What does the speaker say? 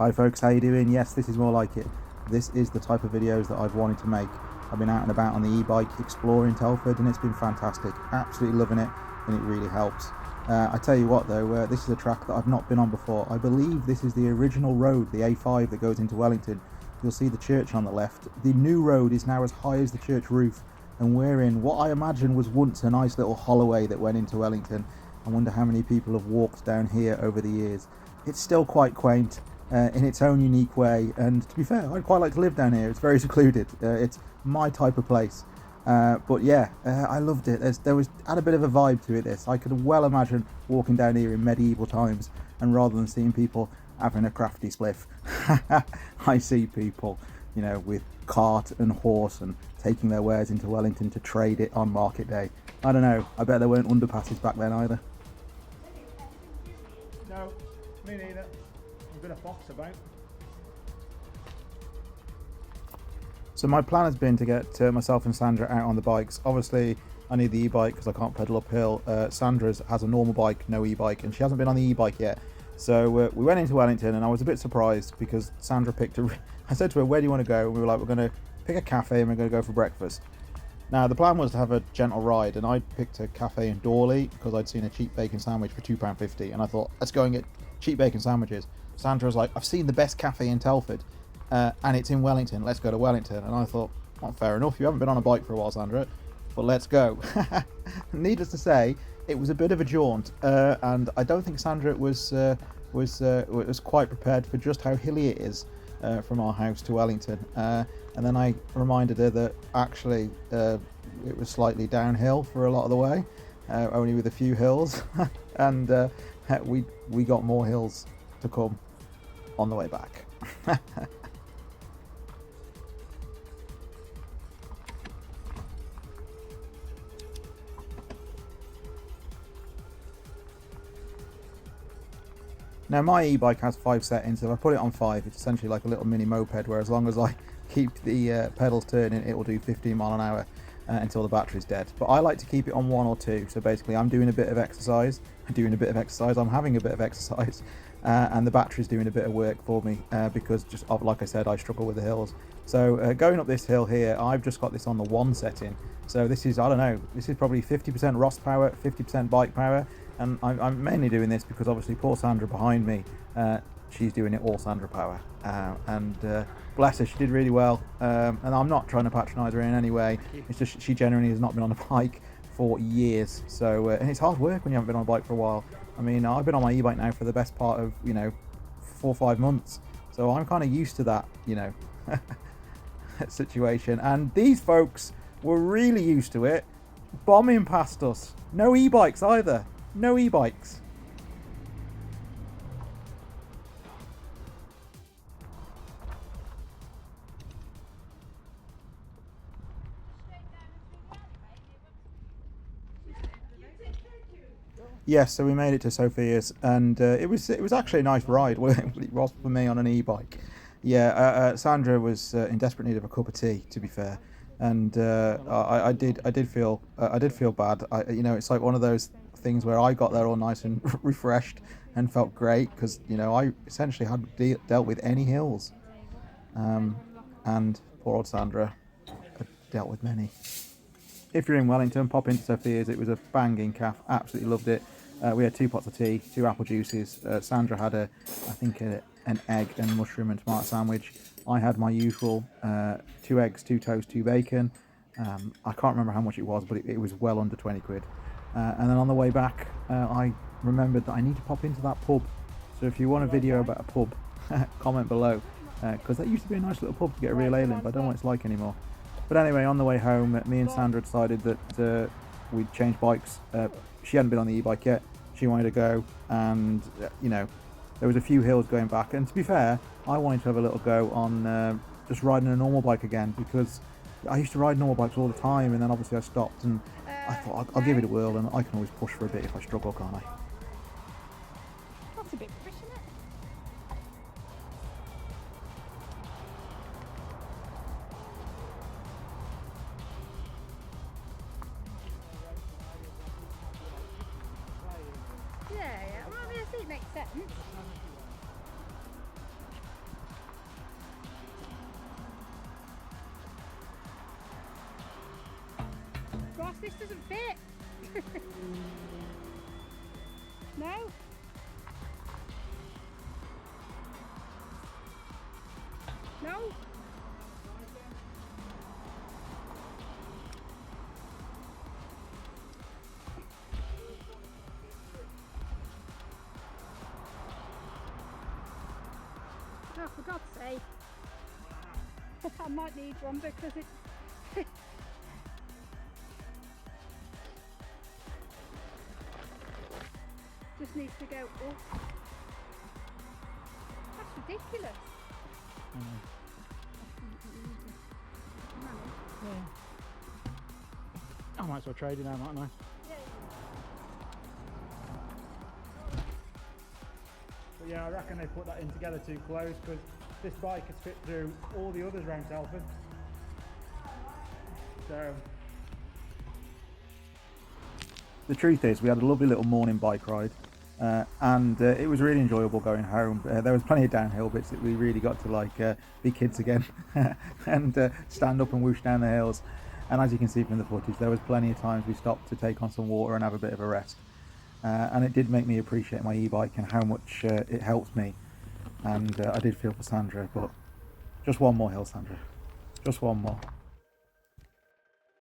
Hi folks, how you doing? Yes, this is more like it. This is the type of videos that I've wanted to make. I've been out and about on the e-bike exploring Telford and it's been fantastic. Absolutely loving it, and it really helps. I tell you what though, this is a track that I've not been on before. I believe this is the original road, the A5 that goes into Wellington. You'll see the church on the left. The new road is now as high as the church roof, and we're in what I imagine was once a nice little holloway that went into Wellington. I wonder how many people have walked down here over the years. It's still quite quaint in its own unique way, and to be fair, I'd quite like to live down here. It's very secluded. It's my type of place. But yeah, I loved it. Had a bit of a vibe to it. I could well imagine walking down here in medieval times, and rather than seeing people having a crafty spliff, I see people, you know, with cart and horse and taking their wares into Wellington to trade it on market day. I don't know. I bet there weren't underpasses back then either. No, me neither. I've got a fox about. So my plan has been to get myself and Sandra out on the bikes. Obviously, I need the e-bike because I can't pedal uphill. Sandra has a normal bike, no e-bike, and she hasn't been on the e-bike yet. So we went into Wellington, and I was a bit surprised because Sandra picked I said to her, where do you want to go? And we were like, we're going to pick a cafe and we're going to go for breakfast. Now, the plan was to have a gentle ride, and I picked a cafe in Dorley because I'd seen a cheap bacon sandwich for £2.50, and I thought, let's go and get cheap bacon sandwiches. Sandra was like, I've seen the best cafe in Telford, and it's in Wellington. Let's go to Wellington. And I thought, well, fair enough. You haven't been on a bike for a while, Sandra, but let's go. Needless to say, it was a bit of a jaunt, and I don't think Sandra was quite prepared for just how hilly it is from our house to Wellington. And then I reminded her that actually it was slightly downhill for a lot of the way, only with a few hills, and we got more hills to come on the way back. Now my e-bike has 5 settings. If I put it on 5, it's essentially like a little mini moped, where as long as I keep the pedals turning, it will do 15 mile an hour until the battery's dead. But I like to keep it on 1 or 2. So basically I'm doing a bit of exercise, I'm having a bit of exercise, and the battery's doing a bit of work for me because just like I said, I struggle with the hills. So going up this hill here, I've just got this on the 1 setting. So this is, I don't know, this is probably 50% ROS power, 50% bike power. And I'm mainly doing this because obviously poor Sandra behind me, she's doing it all Sandra power. And bless her, she did really well. And I'm not trying to patronise her in any way. It's just she generally has not been on a bike for years. So, and it's hard work when you haven't been on a bike for a while. I mean, I've been on my e-bike now for the best part of, 4 or 5 months. So I'm kind of used to that, situation. And these folks were really used to it, bombing past us. No e-bikes either. No e-bikes. Yes, so we made it to Sofias, and it was actually a nice ride. Well, it was for me on an e-bike. Yeah, Sandra was in desperate need of a cup of tea, to be fair, and I did feel bad. It's like one of those things where I got there all nice and refreshed and felt great because I essentially hadn't dealt with any hills, and poor old Sandra had dealt with many. If you're in Wellington, pop into Sofia's. It was a banging cafe. Absolutely loved it. We had 2 pots of tea, 2 apple juices. Sandra had an egg and mushroom and tomato sandwich. I had my usual 2 eggs, 2 toast, 2 bacon. I can't remember how much it was, but it was well under 20 quid. And then on the way back, I remembered that I need to pop into that pub. So if you want a video about a pub, comment below, because that used to be a nice little pub to get a real ale in, but I don't know what it's like anymore. But anyway, on the way home, me and Sandra decided that we'd change bikes. She hadn't been on the e-bike yet. She wanted to go, and there was a few hills going back. And to be fair, I wanted to have a little go on just riding a normal bike again, because I used to ride normal bikes all the time, and then obviously I stopped, and I thought I'll give it a whirl, and I can always push for a bit if I struggle, can't I? That's a bit rich, isn't it? Yeah. Well, I mean, I see it makes sense. This doesn't fit. No. No. Oh, for God's sake. I might need one because it just needs to go up. That's ridiculous. I might as well trade it now, mightn't I? But yeah, I reckon they put that in together too close because this bike has fit through all the others around Telford. So The truth is, we had a lovely little morning bike ride, and it was really enjoyable going home. There was plenty of downhill bits that we really got to be kids again and stand up and whoosh down the hills. And as you can see from the footage, there was plenty of times we stopped to take on some water and have a bit of a rest. And it did make me appreciate my e-bike and how much it helps me. And I did feel for Sandra, but just one more hill, Sandra. Just one more.